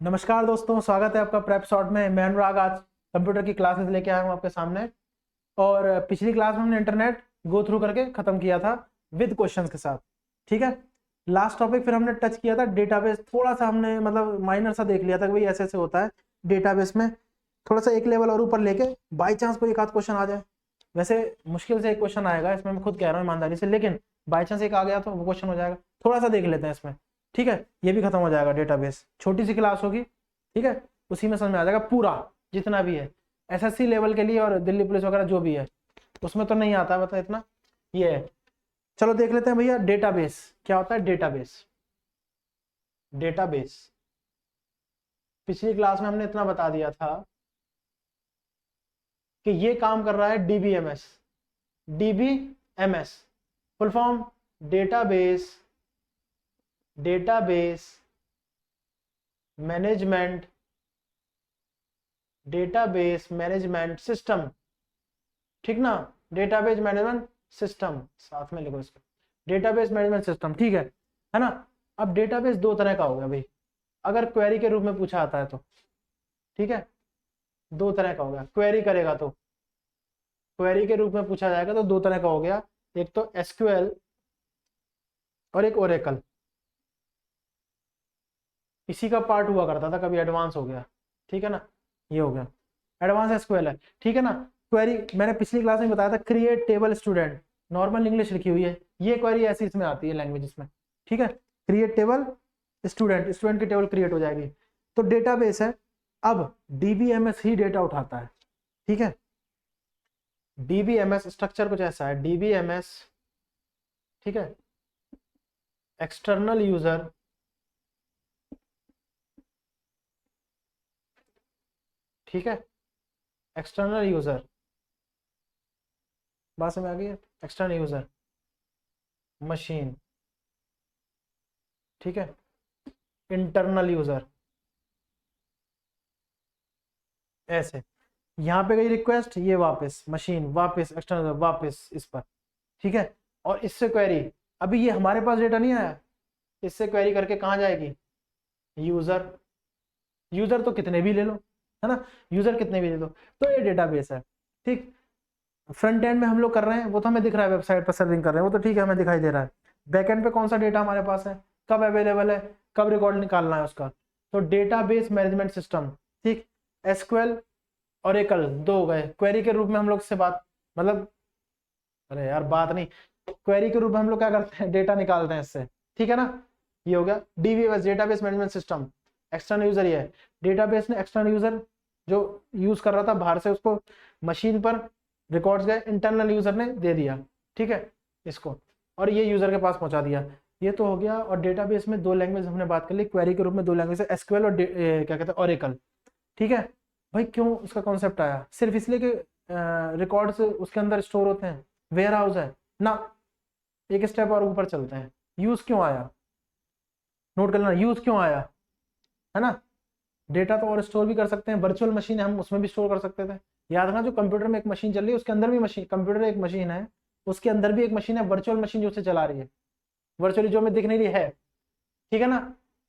नमस्कार दोस्तों, स्वागत है आपका प्रेप शॉट में। मैं अनुराग आज कंप्यूटर की क्लासेस लेके आया हूँ आपके सामने। और पिछली क्लास में हमने इंटरनेट गो थ्रू करके खत्म किया था विद क्वेश्चंस के साथ। ठीक है, लास्ट टॉपिक फिर हमने टच किया था डेटाबेस। थोड़ा सा हमने मतलब माइनर सा देख लिया था कि भाई ऐसे ऐसे होता है डेटाबेस में। थोड़ा सा एक लेवल और ऊपर लेके बाई चांस कोई एक आध क्वेश्चन आ जाए। वैसे मुश्किल से एक क्वेश्चन आएगा इसमें, मैं खुद कह रहा हूँ ईमानदारी से, लेकिन बाई चांस एक आ गया तो वो क्वेश्चन हो जाएगा। थोड़ा सा देख लेते हैं इसमें। ठीक है, ये भी खत्म हो जाएगा डेटाबेस। छोटी सी क्लास होगी, ठीक है, उसी में समझ में आ जाएगा पूरा जितना भी है। एसएससी लेवल के लिए और दिल्ली पुलिस वगैरह जो भी है उसमें तो नहीं आता मतलब इतना, ये है। चलो देख लेते हैं भैया डेटाबेस क्या होता है। डेटाबेस डेटाबेस पिछली क्लास में हमने इतना बता दिया था कि ये काम कर रहा है DBMS. DBMS full form database database management database management system. ठीक ना, डेटाबेस मैनेजमेंट सिस्टम साथ में लिखो इसको, डेटाबेस मैनेजमेंट सिस्टम। ठीक है ना। अब डेटाबेस दो तरह का हो गया भाई, अगर क्वेरी के रूप में पूछा आता है तो। ठीक है, दो तरह का हो गया। क्वेरी करेगा तो क्वेरी के रूप में पूछा जाएगा तो दो तरह का हो गया, एक तो एसक्यूएल और एक ओरेकल। इसी का पार्ट हुआ करता था, कभी एडवांस हो गया। ठीक है ना, ये हो गया एडवांस एसक्यूएल है। ठीक है ना। क्वेरी मैंने पिछली क्लास में बताया था, create table student, normal English लिखी हुई है। ये क्वेरी ऐसी इसमें आती है लैंग्वेज में। ठीक है, क्रिएट टेबल स्टूडेंट, स्टूडेंट की टेबल क्रिएट हो जाएगी। तो डेटाबेस है। अब डीबीएमएस ही डेटा उठाता है। ठीक है, डीबीएमएस स्ट्रक्चर कुछ ऐसा है। डीबीएमएस, ठीक है, एक्सटर्नल यूजर, ठीक है, एक्सटर्नल यूजर, बात समझ आ गई है। एक्सटर्नल यूजर मशीन, ठीक है, इंटरनल यूजर, ऐसे। यहाँ पे गई रिक्वेस्ट, ये वापस मशीन, वापस एक्सटर्नल, वापस इस पर। ठीक है, और इससे क्वेरी, अभी ये हमारे पास डेटा नहीं आया, इससे क्वेरी करके कहाँ जाएगी, यूजर। यूजर तो कितने भी ले लो, है ना, यूजर कितने भी ले लो। तो ये डेटाबेस है। ठीक, फ्रंट एंड में हम लोग कर रहे हैं वो तो हमें दिख रहा है, वेबसाइट पर सर्विंग कर रहे हैं वो तो ठीक है, हमें दिखाई दे रहा है। बैक एंड पे कौन सा डेटा हमारे पास है, कब अवेलेबल है, कब रिकॉर्ड निकालना है उसका। तो डेटाबेस मैनेजमेंट सिस्टम। ठीक, एसक्यूएल और एकल दो हो गए। क्वेरी के रूप में हम लोग से बात, मतलब अरे यार बात नहीं, क्वेरी के रूप में हम लोग क्या करते हैं, डेटा निकालते हैं इससे। ठीक है ना, ये हो गया DBMS, database management system. External user ये है, डेटाबेस ने एक्सटर्नल यूजर जो यूज कर रहा था बाहर से, उसको मशीन पर रिकॉर्ड्स गए, इंटरनल यूजर ने दे दिया, ठीक है, इसको, और ये यूजर के पास पहुंचा दिया। ये तो हो गया। और डेटाबेस में दो लैंग्वेज हमने बात कर ली, क्वेरी के रूप में दो लैंग्वेज है, एसक्यूएल और क्या कहते हैं, ओरेकल। ठीक है भाई, क्यों उसका कॉन्सेप्ट आया, सिर्फ इसलिए कि रिकॉर्ड्स उसके अंदर स्टोर होते हैं, वेयर हाउस है ना। एक स्टेप और ऊपर चलते हैं, यूज क्यों आया, नोट कर लेना, यूज क्यों आया, है ना। डेटा तो और स्टोर भी कर सकते हैं, वर्चुअल मशीन है, हम उसमें भी स्टोर कर सकते थे। याद रखना, जो कंप्यूटर में एक मशीन चल रही है उसके अंदर भी मशीन, कंप्यूटर एक मशीन है, उसके अंदर भी एक मशीन है, वर्चुअल मशीन जो उसे चला रही है, वर्चुअली जो हमें दिख नहीं रही है। ठीक है ना।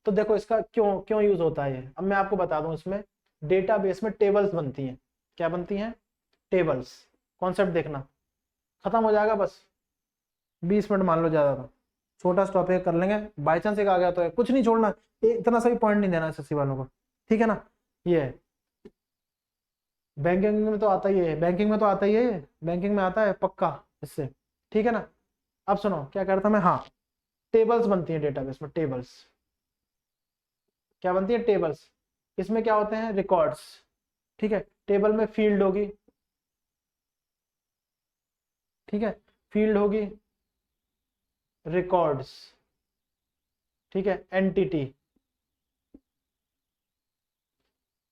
तो देखो इसका क्यों क्यों यूज होता है ये, अब मैं आपको बता दूं। इसमें डेटाबेस में टेबल्स बनती हैं। क्या बनती हैं, टेबल्स। कॉन्सेप्ट देखना, खत्म हो जाएगा बस, 20 मिनट मान लो ज्यादा था। छोटा स्टॉप है, कर लेंगे, बाई चांस एक आ गया तो है, कुछ नहीं छोड़ना, इतना सा भी पॉइंट नहीं देना एसएससी वालों को। ठीक है ना, ये है। बैंकिंग में तो आता ही है, बैंकिंग में तो आता ही है, बैंकिंग में आता है पक्का इससे। ठीक है ना। अब सुनो क्या करता मैं, हाँ, टेबल्स बनती हैं डेटाबेस में, टेबल्स। क्या बनती है, टेबल्स। इसमें क्या होते हैं, रिकॉर्ड्स। ठीक है, टेबल में फील्ड होगी, ठीक है, फील्ड होगी, रिकॉर्ड्स, ठीक है, एंटिटी।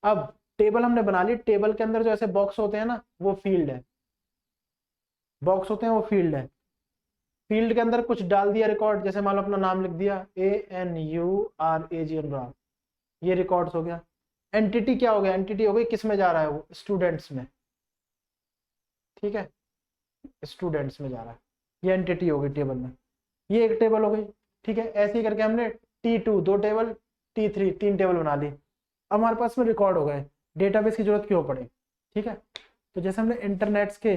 अब टेबल हमने बना ली, टेबल के अंदर जो ऐसे बॉक्स होते हैं ना, वो फील्ड है, बॉक्स होते हैं वो फील्ड है। फील्ड के अंदर कुछ डाल दिया रिकॉर्ड, जैसे मान लो अपना नाम लिख दिया, ANURAG अनुराग, ये रिकॉर्ड्स हो गया। एंटिटी क्या हो गया, एंटिटी हो गई किस में जा रहा है वो, स्टूडेंट्स में। ठीक है, स्टूडेंट्स में जा रहा है, ये एंटिटी हो गई टेबल में, ये एक टेबल हो गई। ठीक है, ऐसे ही करके हमने T2 दो टेबल, T3 तीन टेबल बना ली। अब हमारे पास में रिकॉर्ड हो गए, डेटाबेस की जरूरत क्यों पड़े। ठीक है, तो जैसे हमने इंटरनेट्स के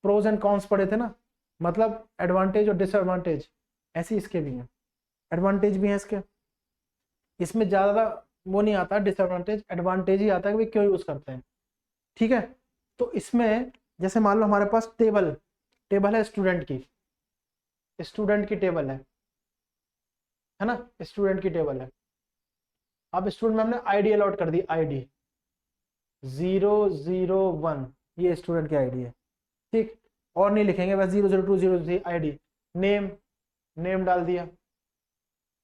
प्रोज एंड कॉन्स पढ़े थे ना, मतलब एडवांटेज और डिसएडवांटेज, ऐसे इसके भी हैं, एडवांटेज भी हैं इसके, इसमें ज़्यादा वो नहीं आता डिसएडवांटेज, एडवांटेज ही आता है कि क्यों यूज़ करते हैं। ठीक है, तो इसमें जैसे मान लो हमारे पास टेबल है स्टूडेंट की टेबल है ना, स्टूडेंट की टेबल है। अब स्टूडेंट में हमने आईडी अलॉट कर दी, आईडी 001, ये स्टूडेंट की आईडी है। ठीक, और नहीं लिखेंगे बस 002 003 आईडी, नेम डाल दिया,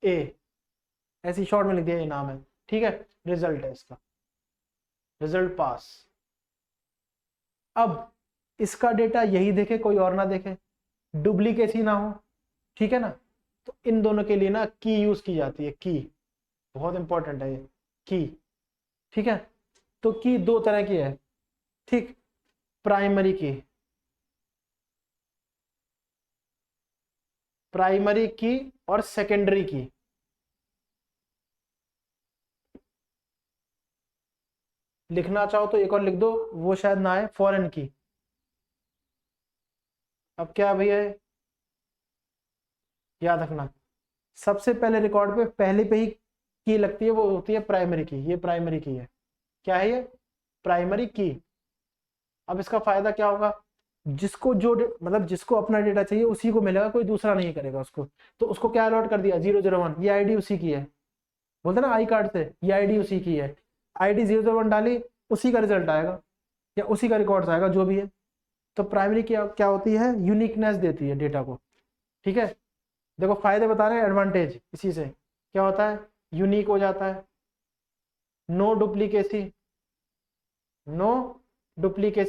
ए ऐसी शॉर्ट में लिख दिया, ये नाम है। ठीक है, रिजल्ट है इसका, रिजल्ट पास। अब इसका डेटा यही देखे, कोई और ना देखे, डुप्लीकेसी ना हो। ठीक है ना, तो इन दोनों के लिए ना की यूज की जाती है, की बहुत इंपॉर्टेंट है ये की। ठीक है, तो की दो तरह की है। ठीक, प्राइमरी की और सेकेंडरी की। लिखना चाहो तो एक और लिख दो, वो शायद ना आए, फॉरेन की। अब क्या भैया, याद रखना, सबसे पहले रिकॉर्ड पे पहले पे ही की लगती है, वो होती है प्राइमरी की। ये प्राइमरी की है, क्या है ये, प्राइमरी की। अब इसका फायदा क्या होगा, जिसको जो मतलब जिसको अपना डेटा चाहिए उसी को मिलेगा, कोई दूसरा नहीं करेगा उसको। तो उसको क्या अलॉट कर दिया, 001, ये आईडी उसी की है, बोलते ना आई कार्ड से, ये आईडी उसी की है, आईडी 001 डाली, उसी का रिजल्ट आएगा या उसी का रिकॉर्ड आएगा, जो भी है। तो प्राइमरी क्या होती है, यूनिकनेस देती है डेटा को। ठीक है, देखो फायदे बता रहे हैं, एडवांटेज इसी से क्या होता है, यूनिक हो जाता है, नो डुप्लीकेसी,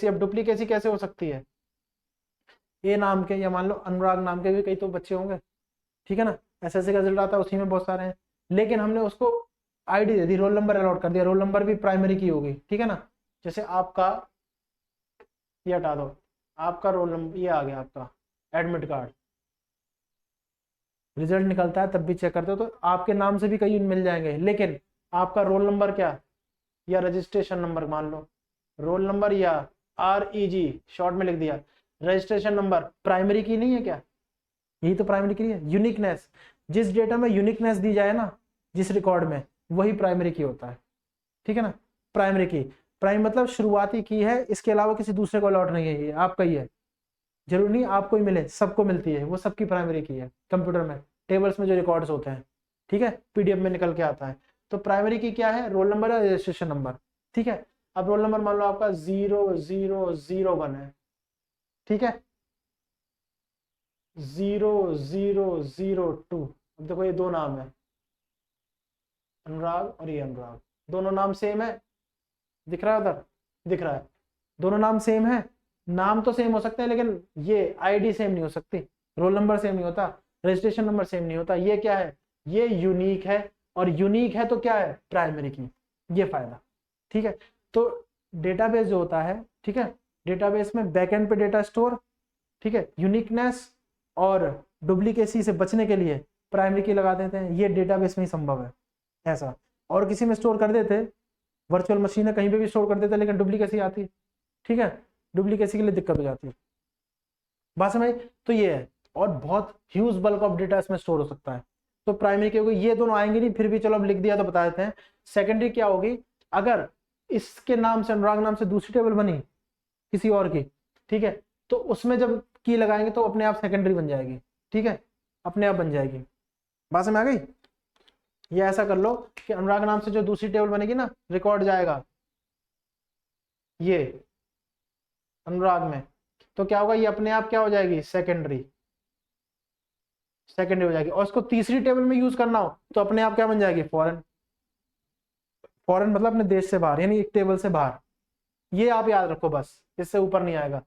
अब डुप्लीकेसी कैसे हो सकती है, ए नाम के या मान लो अनुराग नाम के भी कई तो बच्चे होंगे। ठीक है ना, एसएससी का रिजल्ट आता है, उसी में बहुत सारे हैं, लेकिन हमने उसको आईडी दे दी, रोल नंबर अलॉट कर दिया, रोल नंबर भी प्राइमरी की होगी। ठीक है ना, जैसे आपका ये हटा दो, आपका रोल नंबर ये आ गया, आपका एडमिट कार्ड, रिजल्ट निकलता है तब भी चेक करते हो तो आपके नाम से भी कई मिल जाएंगे, लेकिन आपका रोल नंबर क्या या रजिस्ट्रेशन नंबर, मान लो रोल नंबर या REG शॉर्ट में लिख दिया, रजिस्ट्रेशन नंबर प्राइमरी की नहीं है क्या, यही तो प्राइमरी की है। यूनिकनेस, जिस डेटा में यूनिकनेस दी जाए ना, जिस रिकॉर्ड में, वही प्राइमरी की होता है। ठीक है ना, प्राइमरी की, प्राइम मतलब शुरुआती की है, इसके अलावा किसी दूसरे को अलॉट नहीं है, ये आपका ही है, जरूरी नहीं आपको ही मिले, सबको मिलती है, वो सबकी प्राइमरी की है। कंप्यूटर में टेबल्स में जो रिकॉर्ड्स होते हैं, ठीक है, PDF में निकल के आता है। तो प्राइमरी की क्या है, रोल नंबर या रजिस्ट्रेशन नंबर। ठीक है, अब रोल नंबर मान लो आपका 0001 है, ठीक है, 0002, अब देखो ये दो नाम है, अनुराग और ये अनुराग, दोनों नाम सेम है, दिख रहा है उधर, दिख रहा है, दोनों नाम सेम है, नाम तो सेम हो सकते हैं लेकिन ये आईडी सेम नहीं हो सकती, रोल नंबर सेम नहीं होता, रजिस्ट्रेशन नंबर सेम नहीं होता। ये क्या है, ये यूनिक है, और यूनिक है तो क्या है, प्राइमरी की, ये फायदा। ठीक है, तो डेटाबेस जो होता है, ठीक है, डेटाबेस में बैकएंड पे डेटा स्टोर, ठीक है, यूनिकनेस और डुप्लीकेसी से बचने के लिए प्राइमरी की लगा देते हैं, ये डेटाबेस में ही संभव है ऐसा, और किसी में स्टोर कर देते, वर्चुअल मशीन है कहीं पे भी स्टोर कर देते, लेकिन डुप्लीकेसी आती, ठीक है, डुप्लीकेसी के लिए दिक्कत हो जाती है, बात समझ। तो ये है, और बहुत ह्यूज बल्क ऑफ डेटा इसमें स्टोर हो सकता है। तो प्राइमरी की होगी, ये दोनों आएंगे नहीं, फिर भी चलो अब लिख दिया तो बता देते हैं। सेकेंडरी क्या होगी, अगर इसके नाम से, अनुराग नाम से दूसरी टेबल बनी किसी और की, ठीक है, तो उसमें जब की लगाएंगे तो अपने आप सेकेंडरी बन जाएगी, ठीक है, अपने आप बन जाएगी, बात समझ आ गई। ये ऐसा कर लो कि अनुराग नाम से जो दूसरी टेबल बनेगी ना, रिकॉर्ड जाएगा ये अनुराग में, तो क्या होगा, ये अपने आप क्या हो जाएगी, सेकेंडरी हो जाएगी। और इसको तीसरी टेबल में यूज करना हो तो अपने आप क्या बन जाएगी, फॉरेन मतलब अपने देश से बाहर, यानी एक टेबल से बाहर। ये आप याद रखो बस, इससे ऊपर नहीं आएगा,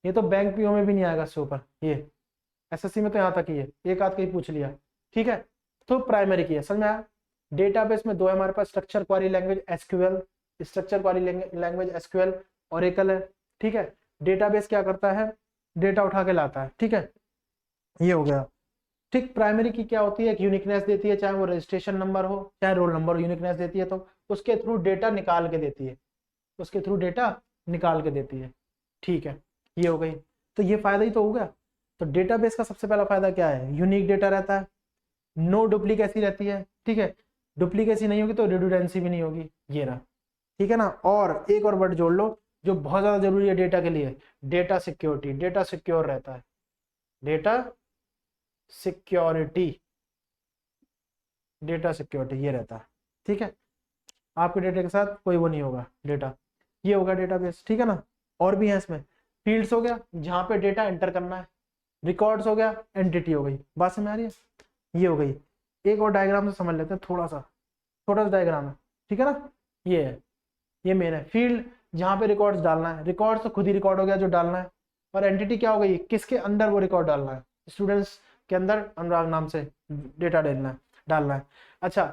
ये तो बैंक PO में भी नहीं आएगा इससे ऊपर, ये SSC में तो यहाँ तक ही है, एक आध कहीं पूछ लिया, ठीक है। तो प्राइमरी की है, समझ में आया। डेटाबेस में दो है हमारे पास, structure query language SQL, structure query language SQL, Oracle है, ठीक है। डेटाबेस क्या करता है, डेटा उठा के लाता है, ठीक है, ये हो गया। ठीक, प्राइमरी की क्या होती है, एक यूनिकनेस देती है, चाहे वो रजिस्ट्रेशन नंबर हो चाहे रोल नंबर, यूनिकनेस देती है। तो उसके थ्रू डेटा निकाल के देती है, उसके थ्रू डेटा निकाल के देती है। ठीक है, ये हो गई। तो ये फायदा ही तो हो गया। तो डेटाबेस का सबसे पहला फायदा क्या है? यूनिक डेटा रहता है, नो डुप्लीकेसी रहती है। ठीक है, डुप्लीकेसी नहीं होगी तो रिडंडेंसी भी नहीं होगी, ये रहा। ठीक है ना। और एक और वर्ड जोड़ लो जो बहुत ज्यादा जरूरी है डेटा के लिए, डेटा सिक्योरिटी। डेटा सिक्योर रहता है, डेटा सिक्योरिटी, डेटा सिक्योरिटी ये रहता है। ठीक है, आपके डेटा के साथ कोई वो नहीं होगा डेटा। ये होगा डेटाबेस। ठीक है ना। और भी है इसमें, फील्ड्स हो गया जहां पे डेटा एंटर करना है, रिकॉर्ड्स हो गया, एंटिटी हो गई। बात समझ आ रही है? ये हो गई। एक और डायग्राम से समझ लेते हैं, थोड़ा सा छोटा सा डायग्राम है। ठीक है ना। ये है, ये मेन है। फील्ड जहां पे रिकॉर्ड्स डालना है, रिकॉर्ड्स तो खुद ही रिकॉर्ड हो गया जो डालना है। और एंटिटी क्या हो गई? किसके अंदर वो रिकॉर्ड डालना है, स्टूडेंट्स के अंदर अनुराग नाम से डेटा डालना है। अच्छा,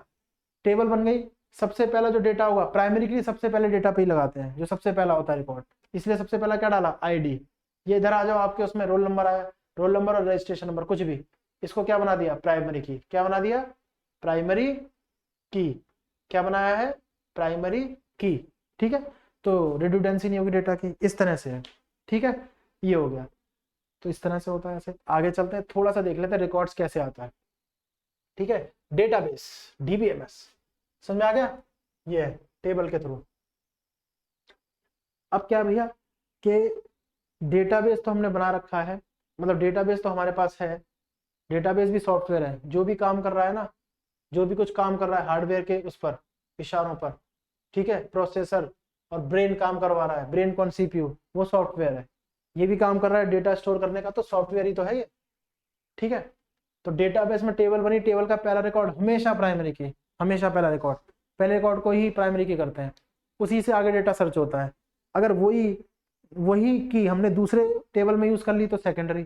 टेबल बन गई। सबसे पहला जो डेटा होगा प्राइमरी के लिए सबसे पहले डेटा पे ही लगाते हैं, जो सबसे पहला होता है रिकॉर्ड, इसलिए सबसे पहला क्या डाला? आईडी। ये इधर आ जाओ, आपके उसमें रोल नंबर आया, रोल नंबर और रजिस्ट्रेशन नंबर कुछ भी, इसको क्या बना दिया? प्राइमरी की। क्या बना दिया? प्राइमरी की। क्या बनाया है? प्राइमरी की। ठीक है, तो रिडंडेंसी नहीं होगी डेटा की, इस तरह से है। ठीक है, ये हो गया। तो इस तरह से होता है। ऐसे आगे चलते हैं, थोड़ा सा देख लेते हैं रिकॉर्ड्स कैसे आता है। ठीक है, डेटाबेस, डीबीएमएस, समझ में आ गया? ये है टेबल के थ्रू। अब क्या भैया कि डेटाबेस तो हमने बना रखा है, मतलब डेटाबेस तो हमारे पास है। डेटाबेस भी सॉफ्टवेयर है, जो भी काम कर रहा है ना, जो भी कुछ काम कर रहा है हार्डवेयर के उस पर, इशारों पर, ठीक है, प्रोसेसर और ब्रेन काम करवा रहा है, ब्रेन कौन? सीपीयू, वो सॉफ्टवेयर है। ये भी काम कर रहा है डेटा स्टोर करने का, तो सॉफ्टवेयर ही तो है ये। ठीक है, तो डेटाबेस में टेबल बनी, टेबल का पहला रिकॉर्ड हमेशा प्राइमरी की, हमेशा पहला रिकॉर्ड, पहले रिकॉर्ड को ही प्राइमरी की करते हैं, उसी से आगे डेटा सर्च होता है। अगर वही वही की हमने दूसरे टेबल में यूज कर ली तो सेकेंडरी,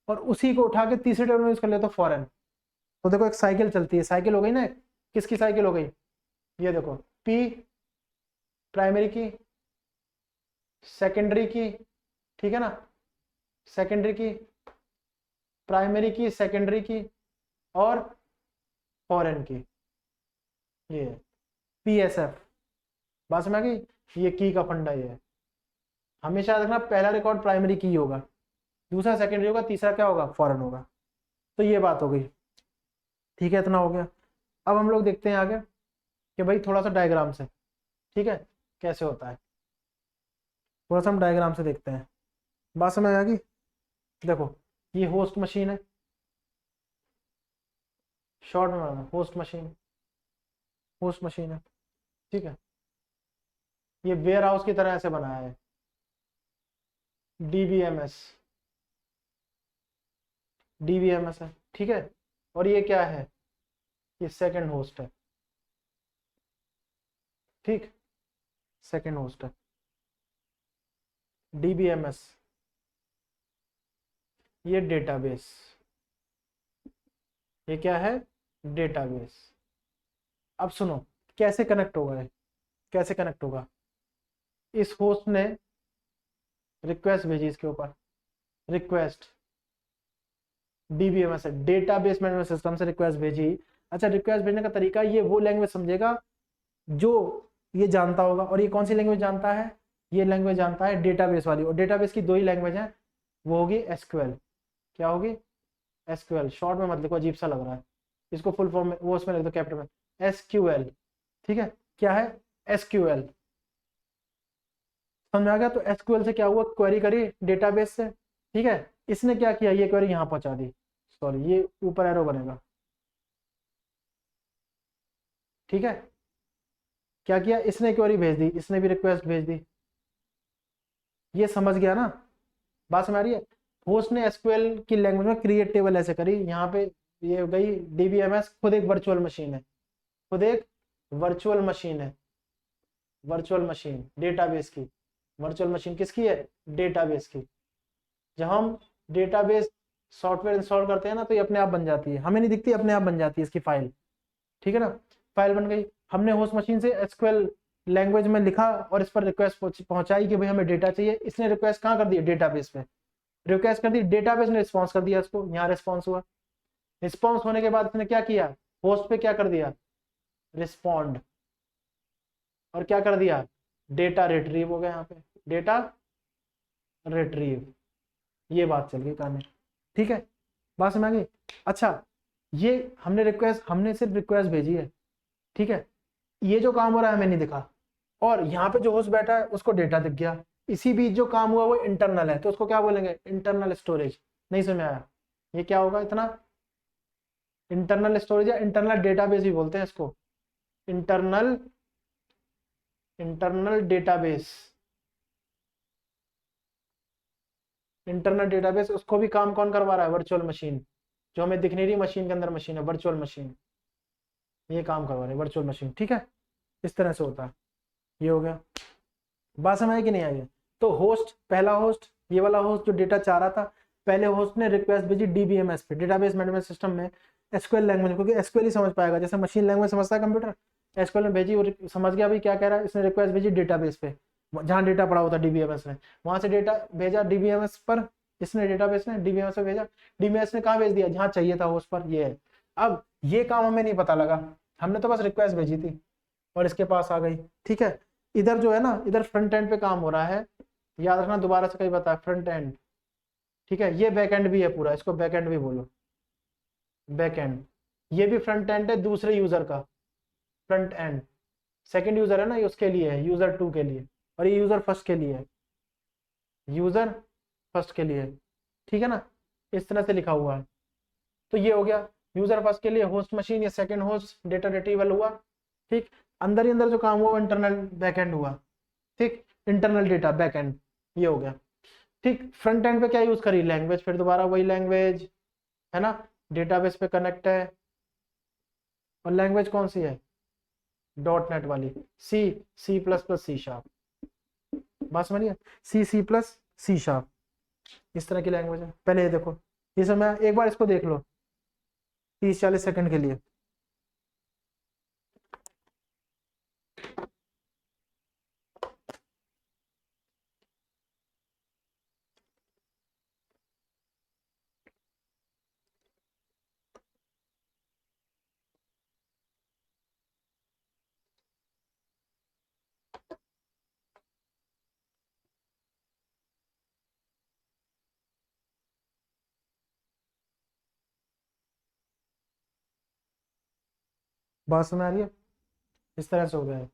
और उसी को उठा के तीसरे टेबल में यूज कर लिया तो फॉरेन। तो देखो एक साइकिल चलती है, साइकिल हो गई ना, किसकी साइकिल हो गई? ये देखो, पी प्राइमरी की, सेकेंडरी की, ठीक है ना, सेकेंडरी की, प्राइमरी की, सेकेंडरी की, और फॉरेन की। ये पीएसएफ। बात समझ आ गई? ये की का फंडा ये है। हमेशा रखना पहला रिकॉर्ड प्राइमरी की होगा, दूसरा सेकेंडरी होगा, तीसरा क्या होगा? फॉरेन होगा। तो ये बात हो गई। ठीक है, इतना हो गया। अब हम लोग देखते हैं आगे कि भाई थोड़ा सा डायग्राम से, ठीक है, कैसे होता है, थोड़ा सा हम डायग्राम से देखते हैं। बात समझ आ गई? देखो, ये होस्ट मशीन है, शॉर्ट में होस्ट मशीन, होस्ट मशीन है। ठीक है, ये वेयर हाउस की तरह ऐसे बनाया है, डीबीएमएस, डीबीएमएस है। ठीक है, और ये क्या है? ये सेकंड होस्ट है। ठीक, सेकंड होस्ट है, डीबीएमएस, ये डेटाबेस, ये क्या है? डेटाबेस। अब सुनो कैसे कनेक्ट होगा, ये कैसे कनेक्ट होगा? इस होस्ट ने रिक्वेस्ट भेजी इसके ऊपर, रिक्वेस्ट, डीबीएमएस है, डेटाबेस मैनेजमेंट सिस्टम से रिक्वेस्ट भेजी। अच्छा, रिक्वेस्ट भेजने का तरीका, ये वो लैंग्वेज समझेगा जो ये जानता होगा। और ये कौन सी लैंग्वेज जानता है? ये लैंग्वेज जानता है डेटाबेस वाली। और डेटाबेस की दो ही लैंग्वेज है, वो होगी एसक्यूएल। क्या होगी? एसक्यूएल। शॉर्ट में मत लिखो, अजीब सा लग रहा है, इसको फुल फॉर्म में वो उसमें लिख दो कैपिटल में, एसक्यूएल। ठीक है, क्या है? एसक्यूएल। समझ में आ गया? तो एसक्यूएल से क्या हुआ? क्वेरी करी डेटाबेस से। ठीक है, इसने क्या किया? ये क्वेरी यहाँ पहुंचा दी, सॉरी ये ऊपर एरो बनेगा। ठीक है, क्या किया इसने? क्वेरी भेज दी, इसने भी रिक्वेस्ट भेज दी। ये समझ गया ना? बात समझ आ रही है? होस्ट ने एसक्यूएल की लैंग्वेज में क्रिएट टेबल ऐसे करी, यहाँ पे ये हो गई डीबीएमएस, खुद एक वर्चुअल मशीन है, खुद एक वर्चुअल मशीन है, वर्चुअल मशीन डेटाबेस की। वर्चुअल मशीन किसकी है? डेटाबेस की। जब हम डेटाबेस सॉफ्टवेयर इंस्टॉल करते हैं ना, तो ये अपने आप बन जाती है, हमें नहीं दिखती, अपने आप बन जाती है इसकी फाइल। ठीक है ना, फाइल बन गई, हमने होस्ट मशीन से एसक्यूएल लैंग्वेज में लिखा और इस पर रिक्वेस्ट पहुंचाई कि भाई हमें डेटा चाहिए। इसने रिक्वेस्ट कहाँ कर दी? डेटाबेस पे रिक्वेस्ट कर दी, डेटाबेस ने रिस्पॉन्स कर दिया इसको, यहाँ रिस्पॉन्स हुआ। रिस्पॉन्स होने के बाद इसने क्या किया? होस्ट पे क्या कर दिया? रिस्पॉन्ड। और क्या कर दिया, डेटा रिट्रीव हो गया यहाँ पे, डेटा रिट्रीव, ये बात चल गई कहानी। ठीक है, बात समझ आ गई। अच्छा, ये हमने सिर्फ रिक्वेस्ट भेजी है, ठीक है, ये जो काम हो रहा है हमें नहीं दिखा, और यहाँ पे जो होस्ट बैठा है उसको डेटा दिख गया। इसी बीच जो काम हुआ वो इंटरनल है, तो उसको क्या बोलेंगे, इंटरनल स्टोरेज। नहीं समझ में आया, ये क्या होगा इतना, इंटरनल स्टोरेज या इंटरनल डेटाबेस भी बोलते हैं इसको, internal internal database. Internal database उसको भी काम कौन करवा रहा है, वर्चुअल मशीन, जो हमें दिख नहीं रही मशीन के अंदर मशीन है, वर्चुअल मशीन, ये काम करवा रहे हैं वर्चुअल मशीन। ठीक है, इस तरह से होता है। ये हो गया, बात समझ आई कि नहीं आई है। तो होस्ट, पहला होस्ट, ये वाला होस्ट जो डेटा चाह रहा था, पहले होस्ट ने रिक्वेस्ट भेजी डीबीएमएस पे, डेटाबेस मैनेजमेंट सिस्टम में, एसक्यूएल लैंग्वेज, क्योंकि एसक्यूएल ही समझ पाएगा, जैसे मशीन लैंग्वेज समझता है कंप्यूटर, एसक्यूएल में भेजी और समझ गया भाई क्या कह रहा है, इसने रिक्वेस्ट भेजी डेटाबेस पे, जहाँ डेटा पड़ा होता डीबीएमएस में, वहां से डेटा भेजा डीबीएमएस पर, इसने डेटाबेस ने डीबीएमएस पे भेजा, डीबीएमएस ने कहाँ भेज दिया, जहाँ चाहिए था होस्ट पर, ये है। अब ये काम हमें नहीं पता लगा, हमने तो बस रिक्वेस्ट भेजी थी और इसके पास आ गई। ठीक है, इधर जो है ना, इधर फ्रंट एंड पे काम हो रहा है, याद रखना, दोबारा से कहीं बताया, फ्रंट एंड। ठीक है, ये बैक एंड भी है पूरा, इसको बैक एंड भी बोलो, बैक एंड। ये भी फ्रंट एंड है दूसरे यूजर का, फ्रंट एंड, सेकंड यूजर है ना, ये उसके लिए है, यूजर 2 के लिए, और ये यूजर फर्स्ट के लिए है, यूजर फर्स्ट के लिए। ठीक है ना, इस तरह से लिखा हुआ है। तो ये हो गया यूजर फर्स्ट के लिए होस्ट मशीन, या सेकंड होस्ट डेटा रिट्रीवल हुआ। ठीक, अंदर ही अंदर जो काम हुआ इंटरनल बैकएंड हुआ। ठीक, इंटरनल डेटा बैकएंड, ये हो गया। ठीक, फ्रंट एंड पे क्या यूज करी, लैंग्वेज, फिर दोबारा वही लैंग्वेज है ना, डेटाबेस पे कनेक्ट है, और लैंग्वेज कौन सी है, डॉट नेट वाली, C, C plus plus, C sharp, बात समझिए, सी प्लस सी शार्प, इस तरह की लैंग्वेज है। पहले ये देखो, ये समय एक बार इसको देख लो 30-40 सेकंड के लिए। बात समझ आ रही है, इस तरह से हो गया है।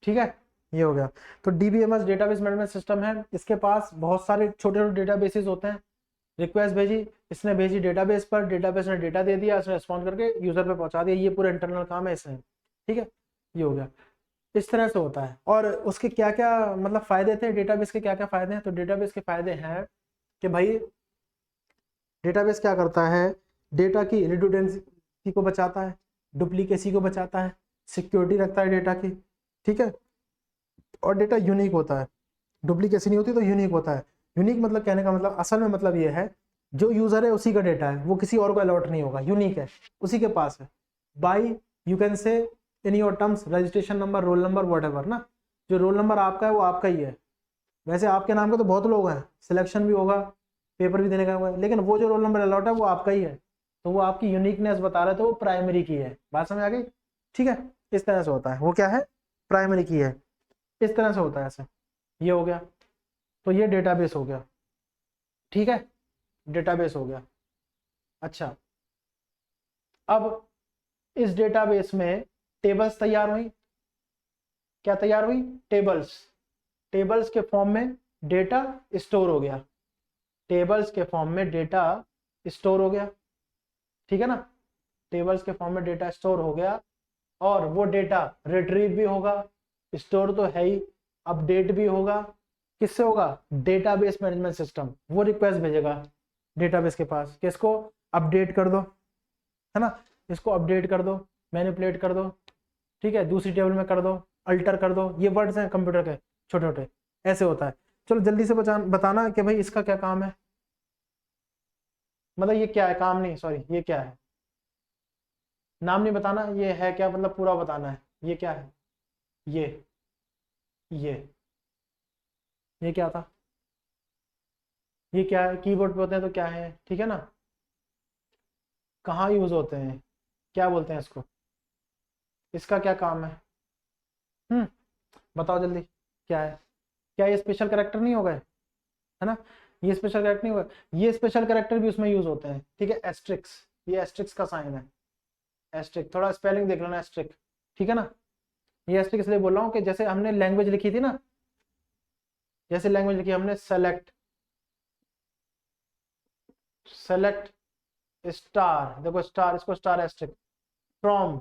ठीक है, ये हो गया। तो डीबीएमएस डेटाबेस मैनेजमेंट सिस्टम है, इसके पास बहुत सारे छोटे छोटे डेटाबेसेस होते हैं। रिक्वेस्ट भेजी, इसने भेजी डेटाबेस पर, डेटाबेस ने डेटा दे दिया, इसने रिस्पॉन्ड करके यूजर पे पहुंचा दिया, ये पूरा इंटरनल काम है इसमें। ठीक है, ये हो गया, इस तरह से होता है। और उसके क्या क्या मतलब फायदे थे, डेटाबेस के क्या क्या फायदे हैं, तो डेटाबेस के फायदे हैं कि भाई डेटाबेस क्या करता है, डेटा की रिडंडेंसी को बचाता है, डुप्लीकेसी को बचाता है, सिक्योरिटी रखता है डेटा की। ठीक है, और डेटा यूनिक होता है, डुप्लीकेसी नहीं होती तो यूनिक होता है। यूनिक मतलब कहने का मतलब, असल में मतलब ये है, जो यूजर है उसी का डेटा है, वो किसी और को अलॉट नहीं होगा, यूनिक है, उसी के पास है। By you can say in your terms registration number, roll number, what ना, जो रोल नंबर आपका है वो आपका ही है। वैसे आपके नाम के तो बहुत लोग हैं, सिलेक्शन भी होगा, पेपर भी देने का होगा, लेकिन वो जो रोल नंबर अलॉट है वो आपका ही है, तो वो आपकी यूनिकनेस बता रहे, तो वो प्राइमरी की है। बात समझ आ गई। ठीक है, इस तरह से होता है, वो क्या है, प्राइमरी की है, इस तरह से होता है ऐसे। ये हो गया, तो ये डेटाबेस हो गया। ठीक है, डेटाबेस हो गया। अच्छा, अब इस डेटाबेस में टेबल्स तैयार हुई, क्या तैयार हुई, टेबल्स, टेबल्स के फॉर्म में डेटा स्टोर हो गया, टेबल्स के फॉर्म में डेटा स्टोर हो गया। ठीक है ना, टेबल्स के फॉर्म में डेटा स्टोर हो गया, और वो डेटा रिट्रीव भी होगा, स्टोर तो है ही, अपडेट भी होगा, किससे होगा, डेटाबेस मैनेजमेंट सिस्टम, वो रिक्वेस्ट भेजेगा डेटाबेस के पास, किसको, अपडेट कर दो, है ना, इसको अपडेट कर दो, मैनिपुलेट कर दो, ठीक है, दूसरी टेबल में कर दो, अल्टर कर दो, ये वर्ड्स हैं कंप्यूटर के छोटे छोटे, ऐसे होता है। चलो जल्दी से बताना कि भाई इसका क्या काम है, मतलब ये क्या है, काम नहीं, सॉरी, ये क्या है, नाम नहीं बताना, ये है क्या, मतलब पूरा बताना है, ये क्या है, ये ये ये क्या था, ये क्या है, कीबोर्ड पे होते हैं तो क्या है, ठीक है ना, कहाँ यूज होते हैं, क्या बोलते हैं इसको, इसका क्या काम है, बताओ जल्दी क्या है? क्या ये स्पेशल कैरेक्टर नहीं होगा, है ना? ये स्पेशल कैरेक्टर नहीं होगा, ये स्पेशल कैरेक्टर भी उसमें यूज होते हैं, ठीक है। एस्ट्रिक्स, ये एस्ट्रिक्स का साइन है, एस्ट्रिक, थोड़ा स्पेलिंग देख लेना एस्ट्रिक, ठीक है ना। ये एस्ट्रिक इसलिए बोल रहा हूँ कि जैसे हमने लैंग्वेज लिखी थी ना, जैसे लैंग्वेज लिखी हमने सेलेक्ट, सेलेक्ट स्टार, देखो स्टार, इसको स्टार एस्ट्रिक, फ्रॉम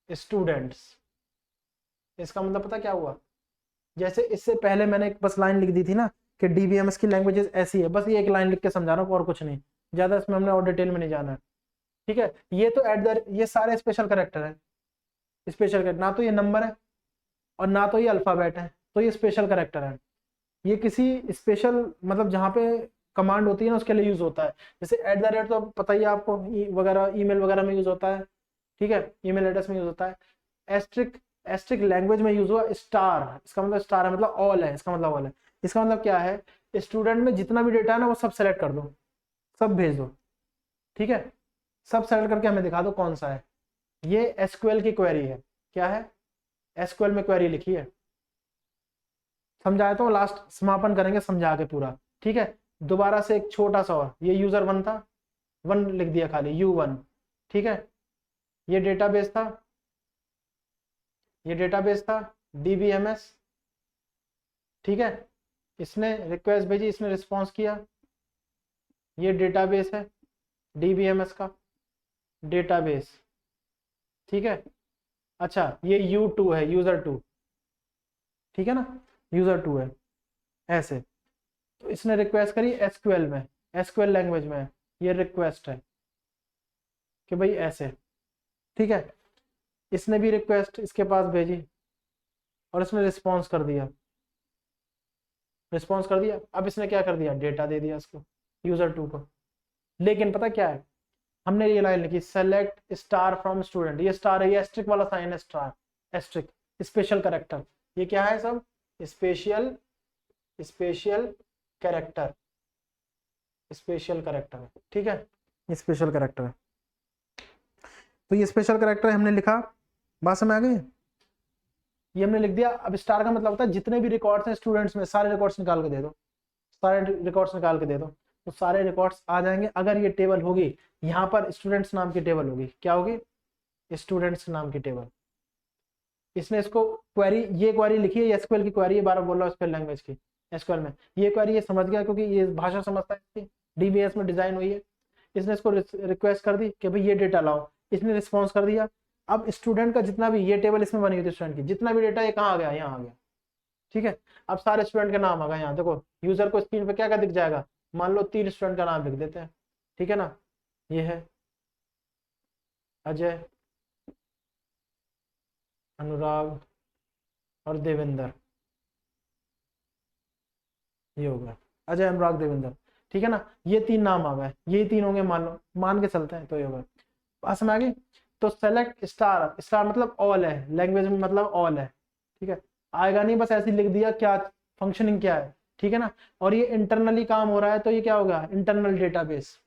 स्टूडेंट्स, इसका मतलब पता क्या हुआ? जैसे इससे पहले मैंने एक बस लाइन लिख दी थी ना कि डीबीएमएस की लैंग्वेजेस ऐसी है, बस ये एक लाइन लिख के समझा रहा हूँ और कुछ नहीं, ज्यादा इसमें हमने और डिटेल में नहीं जाना है, ठीक है। ये तो एट द, ये सारे स्पेशल कैरेक्टर है, स्पेशल कैरेक्टर, ना तो ये नंबर है और ना तो ये अल्फाबेट है, तो ये स्पेशल कैरेक्टर है। ये किसी स्पेशल मतलब जहाँ पे कमांड होती है ना उसके लिए यूज होता है। जैसे एट द रेट तो पता ही है आपको, वगैरह ईमेल वगैरह में यूज होता है, ठीक है, ईमेल एड्रेस में यूज होता है। एस्ट्रिक, एस्ट्रिक लैंग्वेज में यूज हुआ स्टार, इसका मतलब स्टार है, मतलब ऑल है, इसका मतलब ऑल है। इसका मतलब क्या है, स्टूडेंट में जितना भी डेटा है ना वो सब सेलेक्ट कर दो, सब भेज दो, ठीक है। सब सेलेक्ट करके हमें दिखा दो कौन सा है। ये एसक्यूएल की क्वेरी है, क्या है, एसक्यूएल में क्वेरी लिखी है, समझाया तो लास्ट समापन करेंगे समझा के पूरा, ठीक है। दोबारा से एक छोटा सा और, ये यूजर वन था, वन लिख दिया खाली, U1, ठीक है। ये डेटाबेस था, ये डेटाबेस था DBMS, ठीक है। इसने रिक्वेस्ट भेजी, इसने रिस्पॉन्स किया, ये डेटाबेस है DBMS का डेटाबेस, ठीक है। अच्छा ये U2 है, यूजर 2, ठीक है ना, यूजर 2 है ऐसे। तो इसने रिक्वेस्ट करी एसक्यूएल में, एसक्यूएल लैंग्वेज में ये रिक्वेस्ट है कि भाई ऐसे, ठीक है। इसने भी रिक्वेस्ट इसके पास भेजी और इसने रिस्पॉन्स कर दिया, रिस्पॉन्स कर दिया। अब इसने क्या कर दिया, डेटा दे दिया इसको, यूजर 2 को। लेकिन पता क्या है, हमने ये लाइन लिखी सेलेक्ट स्टार फ्रॉम स्टूडेंट, ये स्टार है, ये एस्ट्रिक वाला साइन है, स्टार एस्ट्रिक, स्पेशल कैरेक्टर, ये क्या है सब, special, special character, special character है, ठीक है, ये स्पेशल कैरेक्टर है। तो ये स्पेशल कैरेक्टर हमने लिखा, बात समझ आ गई, ये हमने लिख दिया। अब स्टार का मतलब होता है जितने भी रिकॉर्ड्स हैं स्टूडेंट्स में, सारे रिकॉर्ड्स निकाल के दे दो, सारे रिकॉर्ड्स निकाल के दे दो, तो सारे रिकॉर्ड्स आ जाएंगे। अगर ये टेबल होगी, यहाँ पर स्टूडेंट्स नाम की टेबल होगी, क्या होगी, स्टूडेंट्स नाम की टेबल। इसने इसको क्वेरी, ये क्वेरी लिखी है, एसक्यूएल की क्वेरी है, बार बोल रहा हूँ एसक्यूएल लैंग्वेज की, एसक्यूएल में ये क्वेरी ये समझ गया क्योंकि ये भाषा समझता है, डीबीएस में डिजाइन हुई है। इसने इसको रिक्वेस्ट कर दी कि भाई ये डेटा लाओ, इसने रिस्पॉन्स कर दिया। अब स्टूडेंट का जितना भी, ये टेबल इसमें बनी हुई थी स्टूडेंट की, जितना भी डेटा ये कहाँ आ गया, यहाँ आ गया, ठीक है। अब सारे स्टूडेंट का नाम आ गया यहाँ, देखो यूजर को स्क्रीन पे क्या क्या दिख जाएगा, मान लो 3 स्टूडेंट का नाम लिख देते हैं, ठीक है ना। ये है अजय, अनुराग और देवेंद्र, ये हो गया अजय, अनुराग, देवेंद्र, ठीक है ना। ये 3 नाम आ गए, ये 3 होंगे, मान लो, मान के चलते हैं, तो ये होगा। पास में आ गई। तो सेलेक्ट स्टार, स्टार मतलब ऑल है, लैंग्वेज में मतलब ऑल है, ठीक है। आएगा नहीं, बस ऐसे लिख दिया क्या फंक्शनिंग क्या है, ठीक है ना। और ये इंटरनली काम हो रहा है, तो ये क्या होगा, इंटरनल डेटाबेस,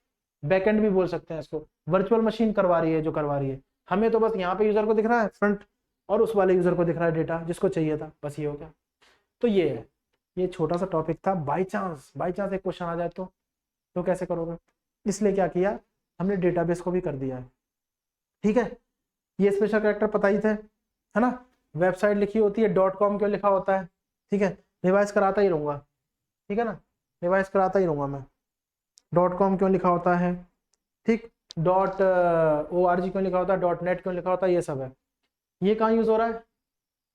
बैकएंड भी बोल सकते हैं इसको, वर्चुअल मशीन करवा रही है जो करवा रही है। हमें तो बस यहाँ पे यूजर को दिख रहा है फ्रंट, और उस वाले यूजर को दिख रहा है डेटा जिसको चाहिए था, बस ये हो गया। तो ये है, ये छोटा सा टॉपिक था। बाई चांस, बाई चांस एक क्वेश्चन आ जाए तो कैसे करोगे, इसलिए क्या किया हमने, डेटाबेस को भी कर दिया है, ठीक है। ये स्पेशल कैरेक्टर पता ही थे, है ना। वेबसाइट लिखी होती है .com क्यों लिखा होता है, ठीक है, रिवाइज कराता ही रहूंगा, ठीक है ना, रिवाइज कराता ही रहूंगा मैं। .com क्यों लिखा होता है, ठीक, .org क्यों लिखा होता है, .net क्यों लिखा होता है, ये सब है। ये कहाँ यूज हो रहा है,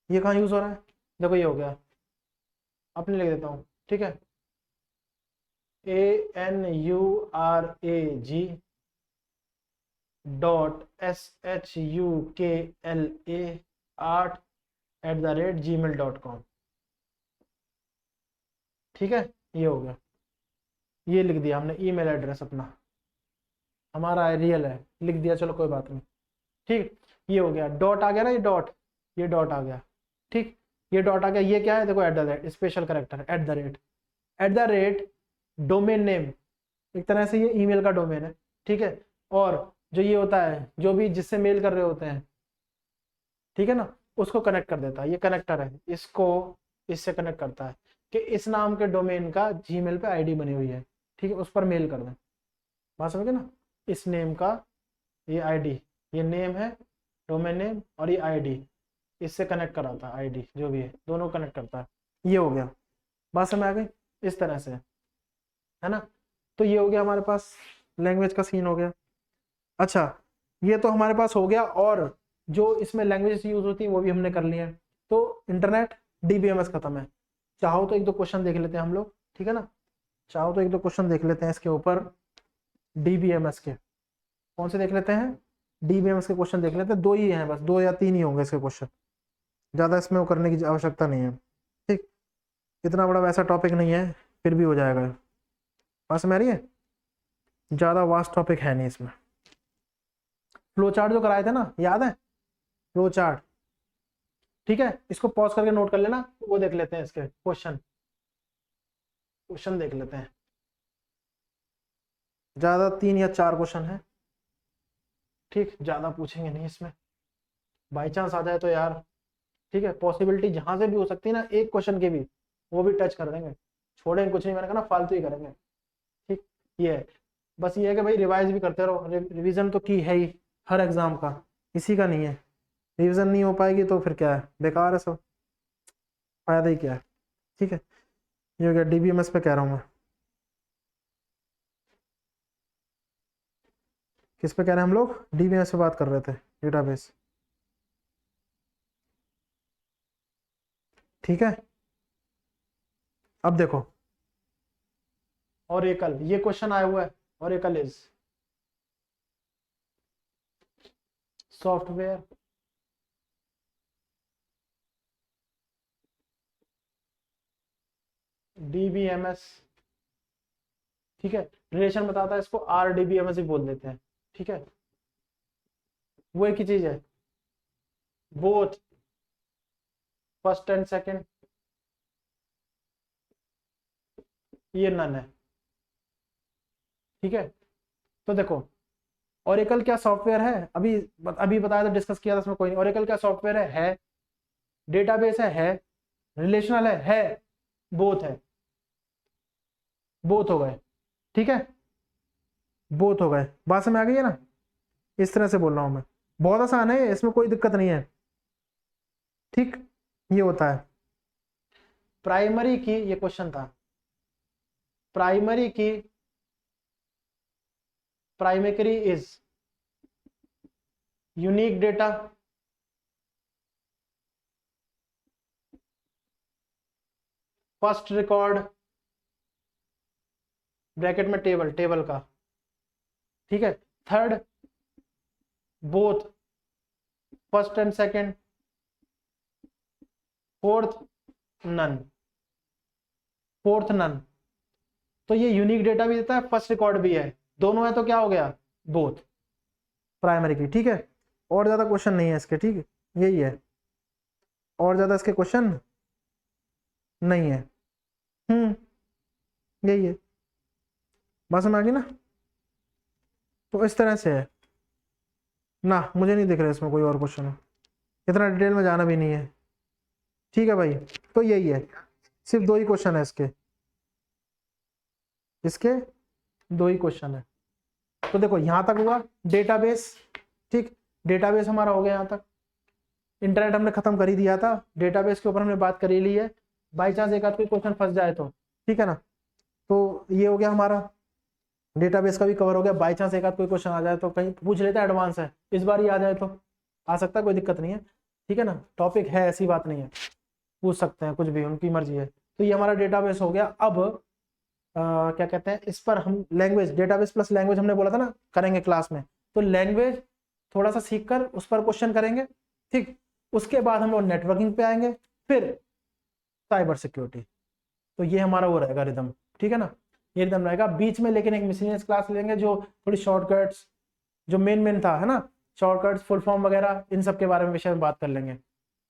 ये कहाँ यूज हो रहा है, देखो ये हो गया, अपने लिख देता हूँ, ठीक है, ANURAG.SHUKLA8@gmail.com, ठीक है, ये हो गया। ये लिख दिया हमने ईमेल एड्रेस अपना, हमारा रियल है, लिख दिया, चलो कोई बात नहीं, ठीक। ये हो गया, डॉट आ गया ना, ये डॉट, ये डॉट आ गया, ठीक, ये डॉट आ गया। ये क्या है, देखो at the rate, special character, at the rate, at the rate domain name, एक तरह से ये ईमेल का डोमेन है, ठीक है। और जो ये होता है, जो भी जिससे मेल कर रहे होते हैं, ठीक है ना, उसको कनेक्ट कर देता है। ये कनेक्टर है, इसको इससे कनेक्ट करता है कि इस नाम के डोमेन का जीमेल पे आईडी बनी हुई है, ठीक है, उस पर मेल कर दें। बात समझ गए ना, इस नेम का ये आईडी, ये नेम है डोमेन नेम और ये आईडी, इससे कनेक्ट कराता है, आईडी जो भी है दोनों कनेक्ट करता है। ये हो गया, बात समझ आ गई, इस तरह से है ना। तो ये हो गया हमारे पास लैंग्वेज का सीन हो गया। अच्छा, ये तो हमारे पास हो गया, और जो इसमें लैंग्वेज यूज होती है वो भी हमने कर लिया है। तो इंटरनेट डीबीएमएस खत्म है। चाहो तो एक दो क्वेश्चन देख लेते हैं हम लोग, ठीक है ना, चाहो तो एक दो क्वेश्चन देख लेते हैं इसके ऊपर, डीबीएमएस के। कौन से देख लेते हैं? डीबीएमएस के क्वेश्चन देख लेते हैं, 2 ही हैं बस, 2 या 3 ही होंगे इसके क्वेश्चन, ज़्यादा इसमें वो करने की आवश्यकता नहीं है, ठीक। इतना बड़ा वैसा टॉपिक नहीं है, फिर भी हो जाएगा। बात समझ आ रही है, ज़्यादा वास्ट टॉपिक है नहीं इसमें। फ्लो चार्ट जो कराए थे ना, याद है? फ्लो चार्ट, ठीक है, इसको पॉज करके नोट कर लेना। वो देख लेते हैं, इसके क्वेश्चन देख लेते हैं। ज़्यादा 3 या 4 क्वेश्चन है, ठीक, ज़्यादा पूछेंगे नहीं इसमें, बाई चांस आ जाए तो यार, ठीक है, पॉसिबिलिटी जहां से भी हो सकती है ना, एक क्वेश्चन के भी, वो भी टच कर देंगे, छोड़ेंगे कुछ नहीं, मैंने कहा ना फालतू ही करेंगे, ठीक। ये है, बस ये है कि भाई रिवाइज भी करते रहो, रिवीजन तो की है ही हर एग्जाम का, इसी का नहीं है। रिवीजन नहीं हो पाएगी तो फिर क्या है, बेकार है सब, फायदा ही क्या है, ठीक है। ये हो गया डीबीएमएस पे कह रहा हूँ मैं, किस पे कह रहे हैं हम लोग? डीबीएमएस पे बात कर रहे थे, डेटाबेस, ठीक है। अब देखो, ओरेकल, ये क्वेश्चन आया हुआ है, ओरेकल इज सॉफ्टवेयर डीबीएमएस, ठीक है, रिलेशन बताता है, इसको आरडीबीएमएस भी बोल देते हैं, ठीक है। वो एक ही चीज है, बोथ फर्स्ट एंड सेकंड, ये नन है, ठीक है। तो देखो, ओरेकल क्या सॉफ्टवेयर है? अभी बताया था, डिस्कस किया था, इसमें कोई नहीं। ओरेकल क्या सॉफ्टवेयर है? डेटाबेस है, रिलेशनल है, बोथ है, बोथ हो गए, ठीक है, बोथ हो गए। बात समझ आ गई है ना, इस तरह से बोल रहा हूं मैं, बहुत आसान है, इसमें कोई दिक्कत नहीं है, ठीक। ये होता है प्राइमरी की, ये क्वेश्चन था, प्राइमरी की, primary is unique data, first record, bracket में टेबल का, ठीक है। Third, both first and second, fourth none, तो ये यूनिक डेटा भी देता है, फर्स्ट रिकॉर्ड भी है, दोनों है तो क्या हो गया? बोथ, प्राइमरी की, ठीक है। और ज्यादा क्वेश्चन नहीं है इसके, ठीक है, यही है, और ज्यादा इसके क्वेश्चन नहीं है, यही है, बस में आ गई ना। तो इस तरह से है ना, मुझे नहीं दिख रहा इसमें कोई और क्वेश्चन है, इतना डिटेल में जाना भी नहीं है, ठीक है भाई। तो यही है, सिर्फ 2 ही क्वेश्चन है इसके 2 ही क्वेश्चन है। तो देखो यहां तक हुआ डेटाबेस, ठीक, डेटाबेस हमारा हो गया यहां तक। इंटरनेट हमने खत्म कर ही दिया था, डेटाबेस के ऊपर हमने बात कर ही ली है, बाई चांस एक आध कोई क्वेश्चन फंस जाए तो, ठीक है ना। तो ये हो गया हमारा, डेटाबेस का भी कवर हो गया। बाई चांस एक आध कोई क्वेश्चन आ जाए तो कहीं पूछ लेते हैं, एडवांस है, इस बार ही आ जाए तो आ सकता है, कोई दिक्कत नहीं है, ठीक है ना, टॉपिक है, ऐसी बात नहीं है, पूछ सकते हैं कुछ भी, उनकी मर्जी है। तो ये हमारा डेटाबेस हो गया। अब क्या कहते हैं, इस पर हम लैंग्वेज, डेटाबेस प्लस लैंग्वेज हमने बोला था ना करेंगे क्लास में, तो लैंग्वेज थोड़ा सा सीख कर उस पर क्वेश्चन करेंगे, ठीक। उसके बाद हम लोग नेटवर्किंग पे आएंगे, फिर साइबर सिक्योरिटी। तो ये हमारा वो रहेगा रिदम, ठीक है ना, ये रिदम रहेगा बीच में, लेकिन एक मिसलेनियस क्लास लेंगे जो थोड़ी शॉर्टकट्स, जो मेन था, है ना, शॉर्टकट्स, फुल फॉर्म वगैरह, इन सब के बारे में विषय में बात कर लेंगे।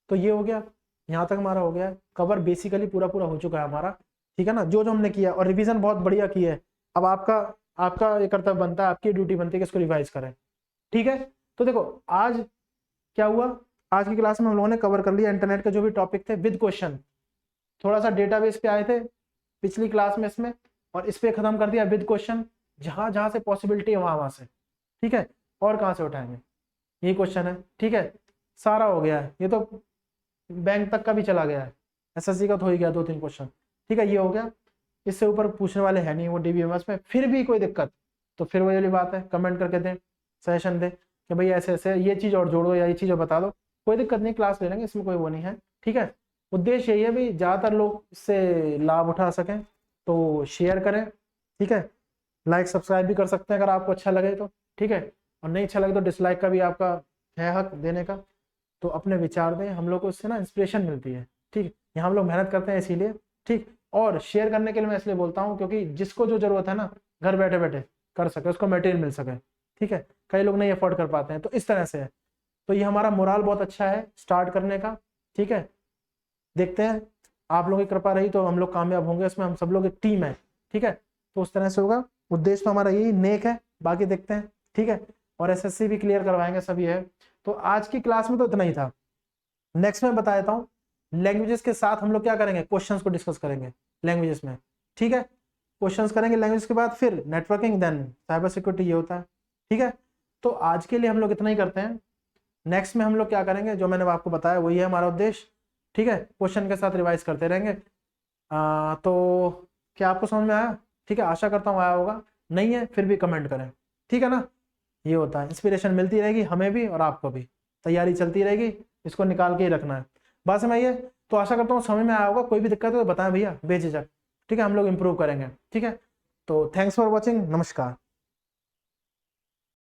तो ये हो गया, यहाँ तक हमारा हो गया कवर, बेसिकली पूरा हो चुका है हमारा, ठीक है ना, जो हमने किया, और रिवीजन बहुत बढ़िया की है। अब आपका ये कर्तव्य बनता है, आपकी ड्यूटी बनती है कि इसको रिवाइज करें, ठीक है। तो देखो आज क्या हुआ, आज की क्लास में हम लोगों ने कवर कर लिया इंटरनेट के जो भी टॉपिक थे विद क्वेश्चन। थोड़ा सा डेटाबेस पे आए थे पिछली क्लास में इसमें, और इस पे खत्म कर दिया विद क्वेश्चन, जहां जहां से पॉसिबिलिटी है वहां वहां से, ठीक है। और कहाँ से उठाएंगे, यही क्वेश्चन है, ठीक है। सारा हो गया है, ये तो बैंक तक का भी चला गया है, एसएससी का तो हो ही गया 2-3 क्वेश्चन, ठीक है। ये हो गया, इससे ऊपर पूछने वाले है नहीं वो डीबीएमएस में। फिर भी कोई दिक्कत तो फिर वही वाली बात है, कमेंट करके दें, सजेशन दें कि भाई ऐसे ऐसे ये चीज़ और जोड़ दो या ये चीज़ और बता दो, कोई दिक्कत नहीं, क्लास ले लेंगे, इसमें कोई वो नहीं है, ठीक है। उद्देश्य यही है भाई ज़्यादातर लोग इससे लाभ उठा सकें, तो शेयर करें, ठीक है। लाइक सब्सक्राइब भी कर सकते हैं अगर आपको अच्छा लगे तो, ठीक है। और नहीं अच्छा लगे तो डिसलाइक का भी आपका है हक देने का। तो अपने विचार दें, हम लोग को इससे ना इंस्पिरेशन मिलती है, ठीक। यहाँ हम लोग मेहनत करते हैं इसीलिए, ठीक। और शेयर करने के लिए मैं इसलिए बोलता हूँ क्योंकि जिसको जो जरूरत है ना घर बैठे बैठे कर सके, उसको मटेरियल मिल सके, ठीक है। कई लोग नहीं अफोर्ड कर पाते हैं, तो इस तरह से है। तो ये हमारा मोराल बहुत अच्छा है स्टार्ट करने का, ठीक है। देखते हैं, आप लोगों की कृपा रही तो हम लोग कामयाब होंगे इसमें, हम सब लोग एक टीम है, ठीक है। तो उस तरह से होगा, उद्देश्य तो हमारा यही नेक है, बाकी देखते हैं, ठीक है। और एसएससी भी क्लियर करवाएंगे, सब ये है। तो आज की क्लास में तो इतना ही था। नेक्स्ट में बता देता हूँ, लैंग्वेजेस के साथ हम लोग क्या करेंगे, क्वेश्चंस को डिस्कस करेंगे लैंग्वेजेस में, ठीक है। क्वेश्चंस करेंगे लैंग्वेज के बाद, फिर नेटवर्किंग, देन साइबर सिक्योरिटी, ये होता है, ठीक है। तो आज के लिए हम लोग इतना ही करते हैं। नेक्स्ट में हम लोग क्या करेंगे, जो मैंने आपको बताया वही है हमारा उद्देश्य, ठीक है। क्वेश्चन के साथ रिवाइज करते रहेंगे। तो क्या आपको समझ में आया, ठीक है। आशा करता हूँ आया होगा, नहीं है फिर भी कमेंट करें, ठीक है ना। ये होता है, इंस्पिरेशन मिलती रहेगी हमें भी और आपको भी, तैयारी चलती रहेगी, इसको निकाल के ही रखना है, बात समझ आइए। तो आशा करता हूँ समझ में आया होगा, कोई भी दिक्कत हो तो बताएं भैया बेझिझक, ठीक है। हम लोग इम्प्रूव करेंगे, ठीक है। तो थैंक्स फॉर वॉचिंग, नमस्कार।